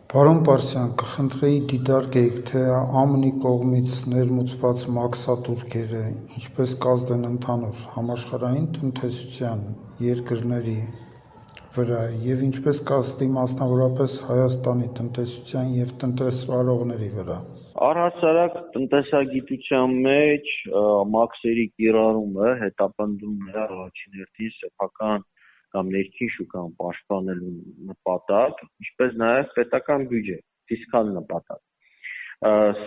Պարոն Պարսյան, կխնդրեի դիտարկեք, թե ԱՄՆ-ի կողմից ներմուծված մաքսատուրքերը ինչպես կազդեն ընդհանուր համաշխարհային տնտեսության երկրների վրա և ինչպես կազդի մասնավորապես Հայաստանի տնտեսության և տնտեսվարողների վրա։ Առհասարակ տնտեսագիտության մեջ մաքսերի կիրառումը հետապնդում է առաջին հերթին սեփական կամ ներքին շուկան պաշտպանելու նպատակ, ինչպես նաև պետական բյուջե, ֆիսկալ նպատակ։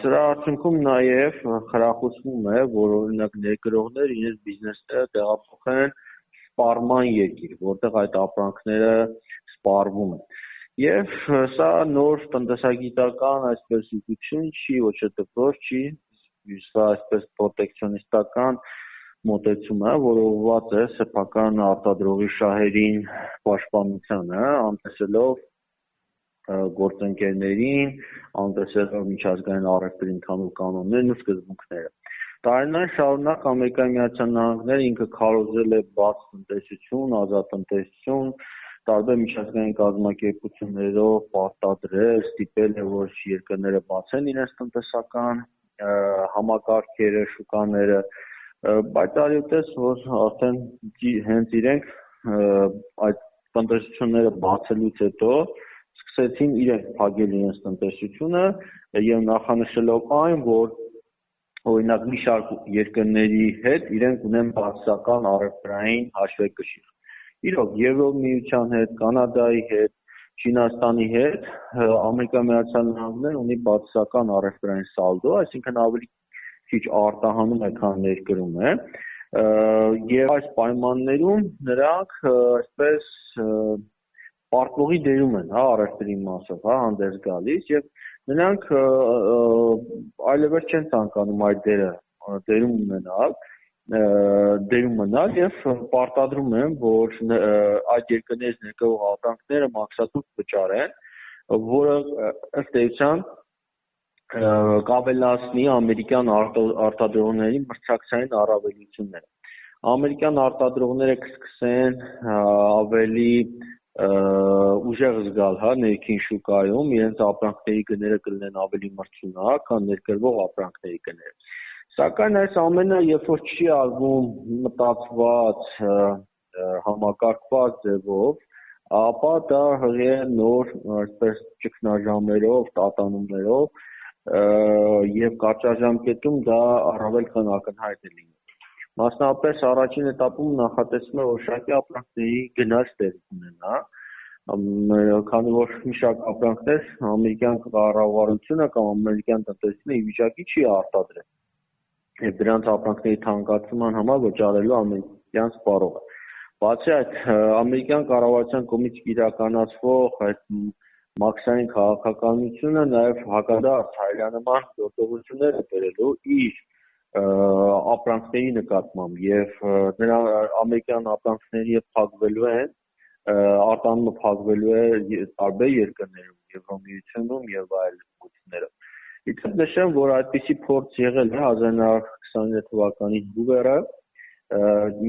Սրա արդյունքում նաև խրախուսվում է, որ օրինակ ներկրողներ իրենց բիզնեսները տեղափոխեն սպառման երկիր, որտեղ այդ ապրանքները սպառվում են։ Եվ սա նոր տնտեսագիտական այսպես ուղղություն չի, ոչ թե դպրոց չի, սա այսպես պրոտեկցիոնիստական մոտեցում է, որը ուղղված է սեփական արտադրողի շահերին պաշտպանությանը, անտեսելով գործընկերներին, անտեսելով միջազգային առևտրի ընդհանուր կանոններն ու սկզբունքները։ Տարիներ շարունակ Ամերիկայի Միացյալ Նահանգները ինքը քարոզել է բաց տնտեսություն, ազատ տնտեսություն, տարբեր միջազգային կազմակերպություններով պարտադրել, ստիպել է, որ երկրները բացեն իրենց տնտեսական համակարգերը, շուկաները, բայց արյութես, որ արդեն հենց իրենք այդ տնտեսությունները բացելուց հետո սկսեցին իրենք փակել իրենց տնտեսությունը եւ նախանշելով այն, որ օրինակ մի շարք երկրների հետ իրենք ունեն բացասական առևտրային հաշվեկշիռ։ Իրոք Եվրոմիության հետ, Կանադայի հետ, Չինաստանի հետ Ամերիկայի Միացյալ Նահանգները ունի բացասական առևտրային սալդո, այսինքն ավելի քիչ արտահանում է, քան ներկրում է, եւ այս պայմաններում նրանք այսպես պարտվողի դերում են, առևտրի մասով, հանդես գալիս եւ նրանք այլևս չեն ցանկանում այդ դերում մնալ եւ պարտադրում են, որ այդ երկրներից ներկրող ապրանքները մաքսատուր վճարեն, որը ըստ էության կավելացնի ամերիկյան արտադրողների մրցակցային առավելությունները։ Ամերիկյան արտադրողները կսկսեն ավելի ուժեղ զգալ ներքին շուկայում, իրենց ապրանքների գները կլինեն ավելի մրցունակ, քան ներկրվող ապրանքների գները։ Սակայն այս ամենը երբ որ չի արվում մտածված, համակարգված ձևով, ապա դա հղի է նոր այսպես ճգնաժամերով, տատանումներով եւ կարճաժամկետում դա առավել քան ակնհայտ է լինում։ Մասնավորապես առաջին этаպում նախատեսվում է, որ շարքի ապրանքների գնաց տեղ ունենա, քանի որ մի շարք ապրանքներ ամերիկյան կառավարությունը կամ ամերիկյան տնտեսությունը ի վիճակի չի արտադրել եւ դրանց ապրանքների թանկացման համար վճարելու ամերիկյան սպառողը։ Բացի այդ, ամերիկյան կառավարության կողմից իրականացվող այդ մաքսային քաղաքականությունը նաև հակադարձ հայրանման գործողություններ է բերելու իր ապրանքների նկատմամբ եւ նրա ամերիկյան ապրանքների փակվելու են, արտանումը փակվելու է տարբեր երկրներում, Եվրոմիությունում եւ այլ ուղղություններով։ Իդեպ նշեմ, որ այդպիսի փորձ եղել է 1929 թվականի հունվերը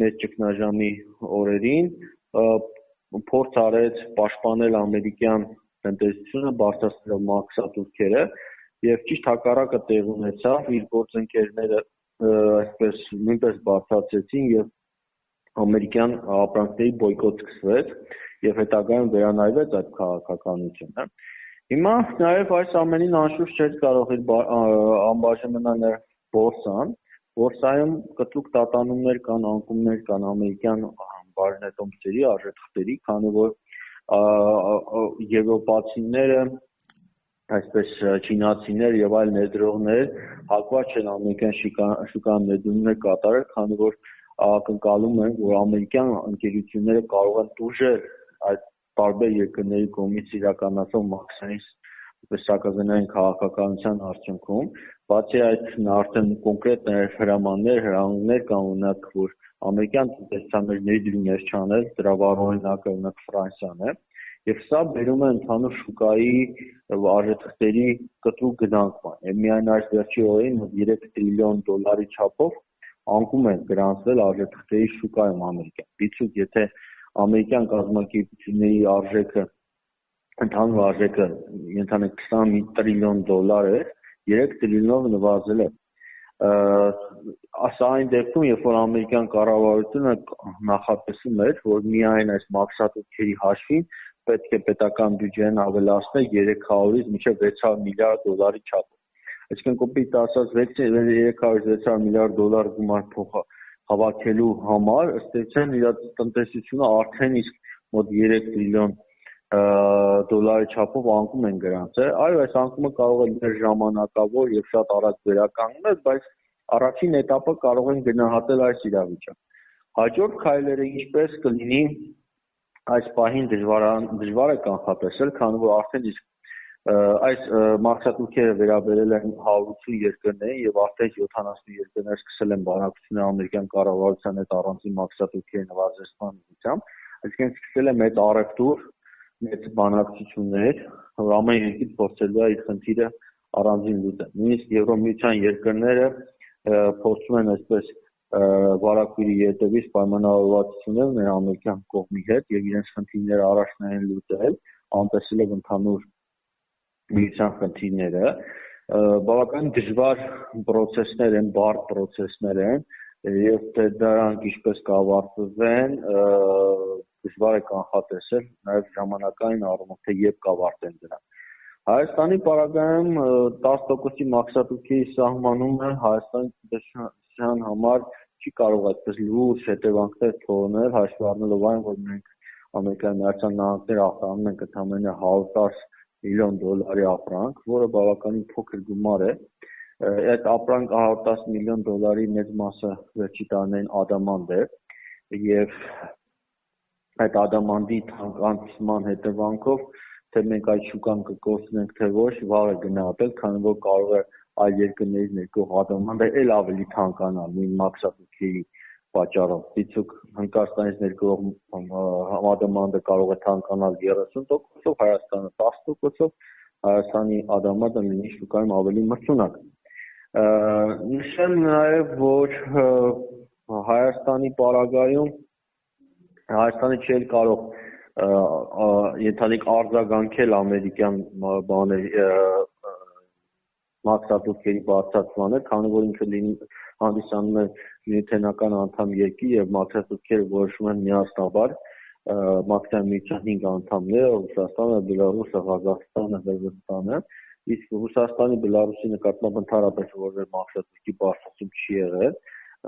մեր ճգնաժամի օրերին, փորձ արեց պաշտպանել ամերիկյան տնտեսությունը բարձրացնելով մաքսատուրքերը եւ ճիշտ հակառակը տեղ ունեցավ, իր գործընկերները այսպես նույնպես բարձրացրեցին եւ ամերիկյան ապրանքների բոյկոտ սկսվեց եւ հետագայում վերանայվեց այդ քաղաքականությունը։ Հիմա նաեւ այս ամենին անշուշտ չէր կարող անբաժան մնալ բորսան, բորսայում կտրուկ տատանումներ կան, անկումներ կան ամերիկյան բարենետոմսերի, արժեթղթերի, քանի որ եվրոպացիները, այսպես չինացիներ եւ այլ ներդրողներ հակված չեն ամերիկյան շուկան ներդրումներ կատարել, քանի որ ակնկալում են, որ ամերիկյան ընկերությունները կարող են տուժել այդ տարբեր երկրների կողմից իրականացող մաքսային սակազանային քաղաքականության արդյունքում, բացի այդ արդեն կոնկրետ հրամաններ կան, օրինակ, որ ամերիկյան տնտեսության մեջ ներդրումներ չանել, դրա վառօրինակը օրինակ Ֆրանսիան է, եւ սա բերում է ընդհանուր շուկայի արժեթղթերի կտրուկ գնանկման։ Եվ միայն այս վերջի օրերին 3 տրիլիոն դոլարի չափով անկում են գրանցվել արժեթղթերի շուկայում ամերիկյան։ Դիցուք, եթե ամերիկյան կազմակերպությունների արժեքը ընդհանուր արժեքը ընդհանուր $20 տրիլիոն էր, 3 տրիլիոնով նվազել է։ Սա այն դեպքում, երբ որ ամերիկյան կառավարությունը նախատեսում էր, որ միայն այս մաքսատուրքերի հաշվին պետք է պետական բյուջեն ավելացնել 300-ից մինչև $600 միլիարդ չափով։ Այսինքն կոպիտ ասած 300-600 միլիարդ դոլար գումար փող հավաքելու համար ըստ էության իր տնտեսությունը արդեն իսկ մոտ 3 տրիլիոն դոլարի չափով անկում են գրանց։ Այո, այս անկումը կարող է լինել ժամանակավոր եւ շատ արագ վերականգնել, բայց առաջին этаպը կարող են գնահատել այս իրավիճակը։ Հաջորդ քայլերը ինչպես կլինի այս պահին դժվար է կանխատեսել, քանի որ արդեն իսկ այս մաքսատուրքերը վերաբերել են 180 երկրներին եւ արդեն 70 երկրներ սկսել են բանակցություններ ամերիկյան կառավարության հետ առանձին մաքսատուրքերի նվազեցման ուղղությամբ, այսինքն սկսել է մեծ առևտուր, մեծ բանակցություններ, որ ամեն երկիր փորձելու է իր խնդիրը առանձին լուծել։ Նույնիսկ Եվրոմիության երկրները փորձում են այսպես վարակույրի ետևից պայմանավորվածություններ ունել ամերիկյան կողմի հետ եւ իրենց խնդիրները առաջնային լուծել, անտեսելով ընդհանուր միության խնդիրները, բավականին դժվար process-ներ են, բարդ process-ներ են, եւ թե դրանք ինչպես կավարտվեն, դժվար է կանխատեսել, նաեւ ժամանակային առումով թե երբ կավարտեն դրանք։ Հայաստանի պարագայում 10%-ի մաքսատուրքերի սահմանումը Հայաստանի տնտեսության համար չի կարող այդպես լուրջ հետևանքներ թողնել, հաշվի առնելով այն, որ մենք Ամերիկայի Միացյալ Նահանգները ախտանում ենք ընդամենը $110 միլիոն ապրանք, որը բավականին փոքր գումար է։ Այդ ապրանք $110 միլիոն մեծ մասը վերջի տարիներին ադամանդ է եւ այդ ադամանդի թանկացման հետևանքով թե մենք այդ շուկան կկորցնենք թե ոչ, վաղ է գնահատել, քանի որ կարող է այլ երկրներից ներկող ադամանդը էլ ավելի թանկանալ նույն մաքսատուրքերի պատճառով։ Դիցուք Հնդկաստանից ներկող ադամանդը կարող է թանկանալ 30%-ով, Հայաստանը 10%-ով, Հայաստանի ադամանդը լինի շուկայում ավելի մրցունակ։ Նշեմ նաև, որ Հայաստանի պարագայում Հայաստանը չէր կարող ենթանիկ արձագանքել ամերիկյան մաքսատուրքերի բարձրացմանը, քանի որ ինքը հանդիսանում է միութենական անդամ երկիր եւ մաքսատուրքերը որոշվում են միասնաբար մաքսային միության 5 անդամները՝ Ռուսաստանը, Բելարուսը, Ղազախստանը, Ղրղըզստանը, իսկ Ռուսաստանի, Բելարուսի նկատմամբ ընդհանրապես որևէ մաքսատուրքի բարձրացում չի եղել,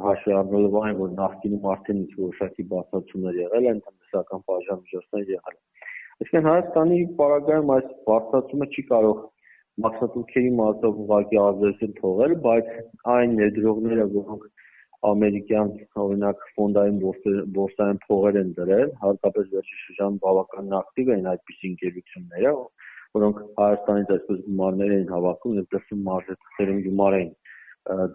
հաշվի առնելով այն, որ նախկինում արդեն ինչ որոշակի բարձրացումներ եղել են, տնտեսական պատժամիջոցներ եղել են։ Այսինքն Հայաստանի պարագայում այս բարձրացումը չի կարող մաքսատուրքերի մասով ուղղակի ազդեցություն թողել, բայց այն ներդրողները, որոնք ամերիկյան օրինակ ֆոնդային բորսային փողեր են դրել, հատկապես վերջի շրջանում բավականին ակտիվ են այդպիսի ընկերությունները, որոնք Հայաստանից այսպես գումարներ էին հավաքում եւ դրսում մարզերում գումար էին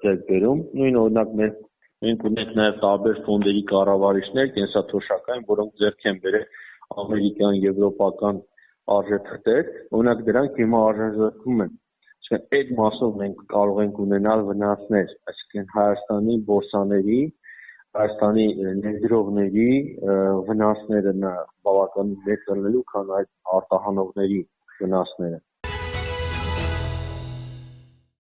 ձեռք բերում։ Նույն օրինակ մենք ունենք նաեւ տարբեր ֆոնդերի կառավարիչներ, կենսաթոշակային, որոնք ձեռք են բերել ամերիկյան, եվրոպական արժեթղթեր, օրինակ դրանք հիմա արժանացվում են։ Այսինքն այդ մասով մենք կարող ենք ունենալ վնասներ, այսինքն Հայաստանի բորսաների, Հայաստանի ներդրողների վնասները բավականին մեծ լինելու, քան այդ արտահանողների վնասները։